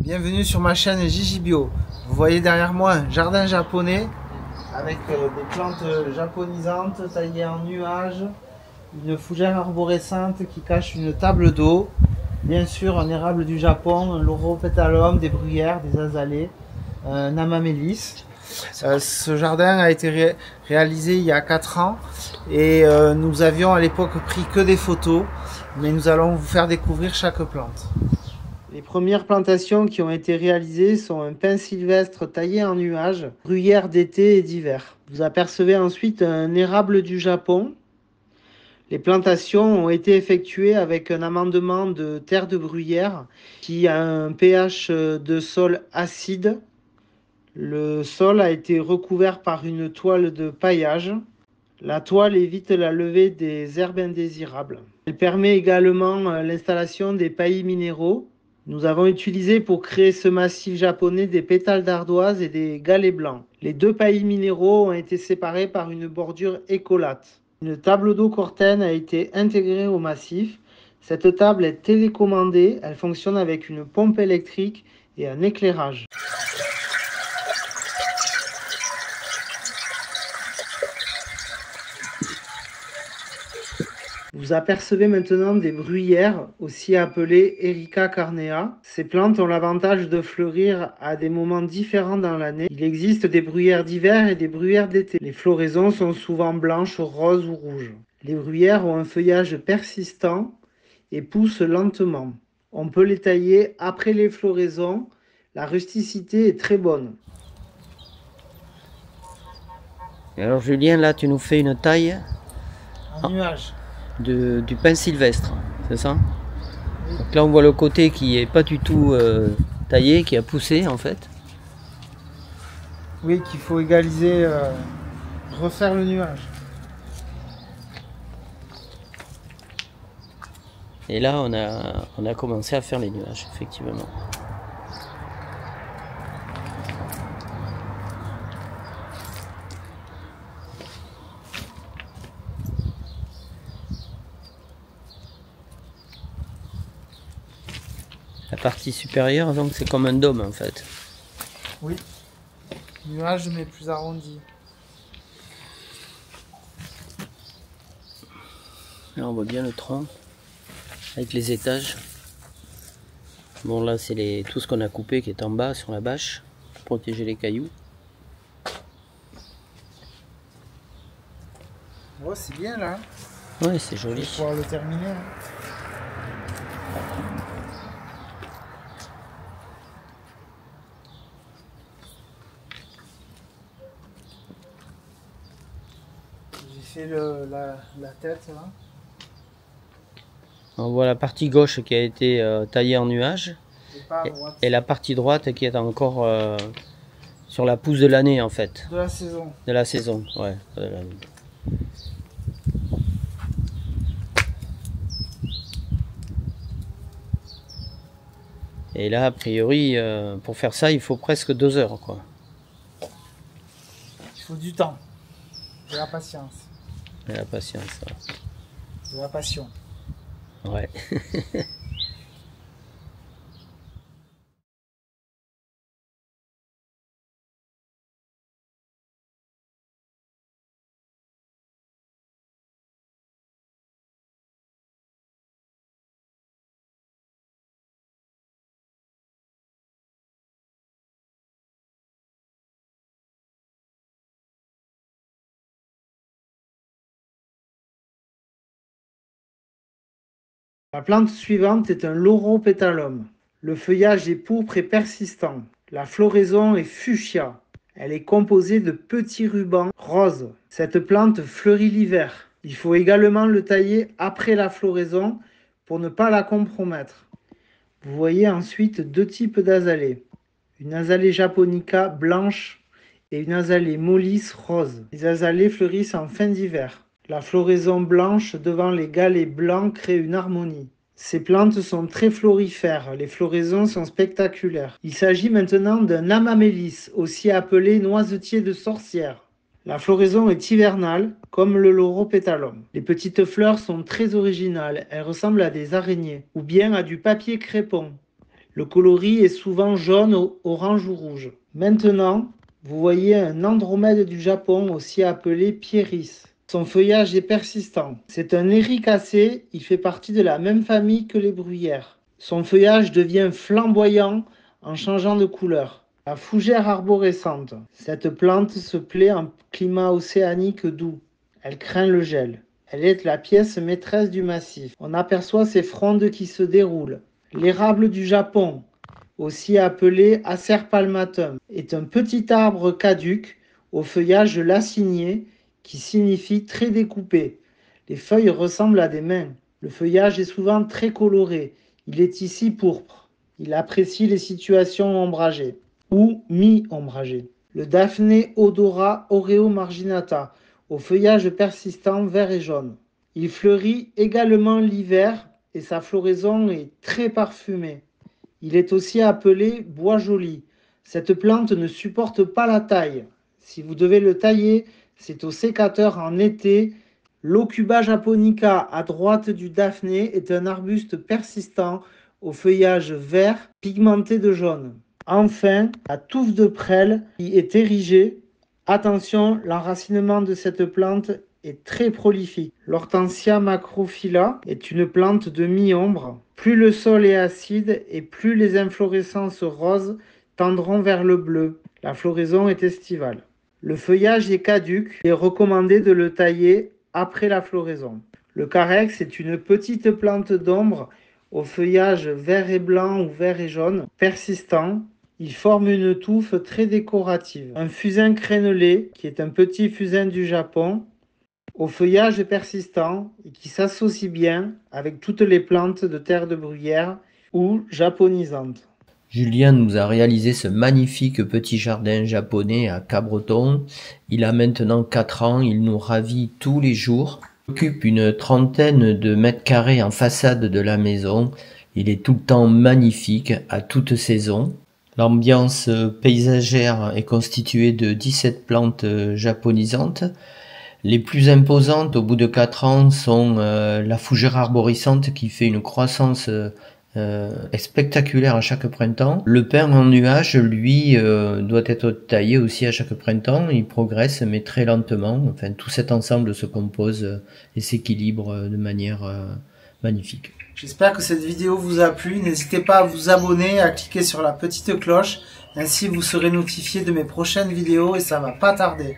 Bienvenue sur ma chaîne Gigi Bio. Vous voyez derrière moi un jardin japonais avec des plantes japonisantes taillées en nuages, une fougère arborescente qui cache une table d'eau, bien sûr un érable du Japon, un Loropetalum, des bruyères, des azalées, un amamélis. Ce jardin a été réalisé il y a 4 ans et nous avions à l'époque pris que des photos, mais nous allons vous faire découvrir chaque plante. Les premières plantations qui ont été réalisées sont un pin sylvestre taillé en nuages, bruyère d'été et d'hiver. Vous apercevez ensuite un érable du Japon. Les plantations ont été effectuées avec un amendement de terre de bruyère qui a un pH de sol acide. Le sol a été recouvert par une toile de paillage. La toile évite la levée des herbes indésirables. Elle permet également l'installation des paillis minéraux. Nous avons utilisé pour créer ce massif japonais des pétales d'ardoise et des galets blancs. Les deux paillis minéraux ont été séparés par une bordure écolate. Une table d'eau Corten a été intégrée au massif. Cette table est télécommandée, elle fonctionne avec une pompe électrique et un éclairage. Vous apercevez maintenant des bruyères, aussi appelées Erica carnea. Ces plantes ont l'avantage de fleurir à des moments différents dans l'année. Il existe des bruyères d'hiver et des bruyères d'été. Les floraisons sont souvent blanches, roses ou rouges. Les bruyères ont un feuillage persistant et poussent lentement. On peut les tailler après les floraisons. La rusticité est très bonne. Et alors Julien, là tu nous fais une taille En nuage. du pin sylvestre, c'est ça? Oui. Donc là on voit le côté qui est pas du tout taillé, qui a poussé en fait. Oui, qu'il faut égaliser, refaire le nuage. Et là on a commencé à faire les nuages, effectivement. La partie supérieure, donc c'est comme un dôme en fait. Oui, nuage mais plus arrondi. Là on voit bien le tronc avec les étages. Bon là c'est tout ce qu'on a coupé qui est en bas sur la bâche pour protéger les cailloux. Oh, c'est bien là. Ouais, c'est joli. Je vais pouvoir le terminer. Hein. J'ai fait la tête là. On voit la partie gauche qui a été taillée en nuage et la partie droite qui est encore sur la pousse de l'année en fait. De la saison. De la saison, ouais. Et là, a priori, pour faire ça, il faut presque 2 heures, quoi. Il faut du temps, de la patience. Et la patience, ouais. De la passion. Ouais. La plante suivante est un Loropetalum. Le feuillage est pourpre et persistant. La floraison est fuchsia. Elle est composée de petits rubans roses. Cette plante fleurit l'hiver. Il faut également le tailler après la floraison pour ne pas la compromettre. Vous voyez ensuite deux types d'azalées. Une azalée japonica blanche et une azalée mollis rose. Les azalées fleurissent en fin d'hiver. La floraison blanche devant les galets blancs crée une harmonie. Ces plantes sont très florifères, les floraisons sont spectaculaires. Il s'agit maintenant d'un amamélis, aussi appelé noisetier de sorcière. La floraison est hivernale, comme le Loropetalum. Les petites fleurs sont très originales, elles ressemblent à des araignées, ou bien à du papier crépon. Le coloris est souvent jaune, orange ou rouge. Maintenant, vous voyez un andromède du Japon, aussi appelé pieris. Son feuillage est persistant. C'est un éricacé, il fait partie de la même famille que les bruyères. Son feuillage devient flamboyant en changeant de couleur. La fougère arborescente. Cette plante se plaît en climat océanique doux. Elle craint le gel. Elle est la pièce maîtresse du massif. On aperçoit ses frondes qui se déroulent. L'érable du Japon, aussi appelé Acer palmatum, est un petit arbre caduc au feuillage lacinier qui signifie très découpé. Les feuilles ressemblent à des mains. Le feuillage est souvent très coloré. Il est ici pourpre. Il apprécie les situations ombragées ou mi-ombragées. Le Daphné odora oreomarginata, au feuillage persistant vert et jaune. Il fleurit également l'hiver et sa floraison est très parfumée. Il est aussi appelé bois joli. Cette plante ne supporte pas la taille. Si vous devez le tailler, c'est au sécateur en été. L'Ocuba japonica à droite du Daphné est un arbuste persistant au feuillage vert pigmenté de jaune. Enfin, la touffe de prêle qui est érigée. Attention, l'enracinement de cette plante est très prolifique. L'Hortensia macrophylla est une plante de mi-ombre. Plus le sol est acide et plus les inflorescences roses tendront vers le bleu. La floraison est estivale. Le feuillage est caduc. Il est recommandé de le tailler après la floraison. Le carex est une petite plante d'ombre au feuillage vert et blanc ou vert et jaune, persistant. Il forme une touffe très décorative. Un fusain crénelé, qui est un petit fusain du Japon, au feuillage persistant et qui s'associe bien avec toutes les plantes de terre de bruyère ou japonisantes. Julien nous a réalisé ce magnifique petit jardin japonais à Cabreton. Il a maintenant 4 ans, il nous ravit tous les jours. Il occupe une trentaine de mètres carrés en façade de la maison. Il est tout le temps magnifique à toute saison. L'ambiance paysagère est constituée de 17 plantes japonisantes. Les plus imposantes au bout de 4 ans sont la fougère arborescente qui fait une croissance spectaculaire à chaque printemps. Le pin en nuage, lui, doit être taillé aussi à chaque printemps. Il progresse, mais très lentement. Enfin, tout cet ensemble se compose et s'équilibre de manière magnifique. J'espère que cette vidéo vous a plu. N'hésitez pas à vous abonner, à cliquer sur la petite cloche. Ainsi, vous serez notifié de mes prochaines vidéos et ça va pas tarder.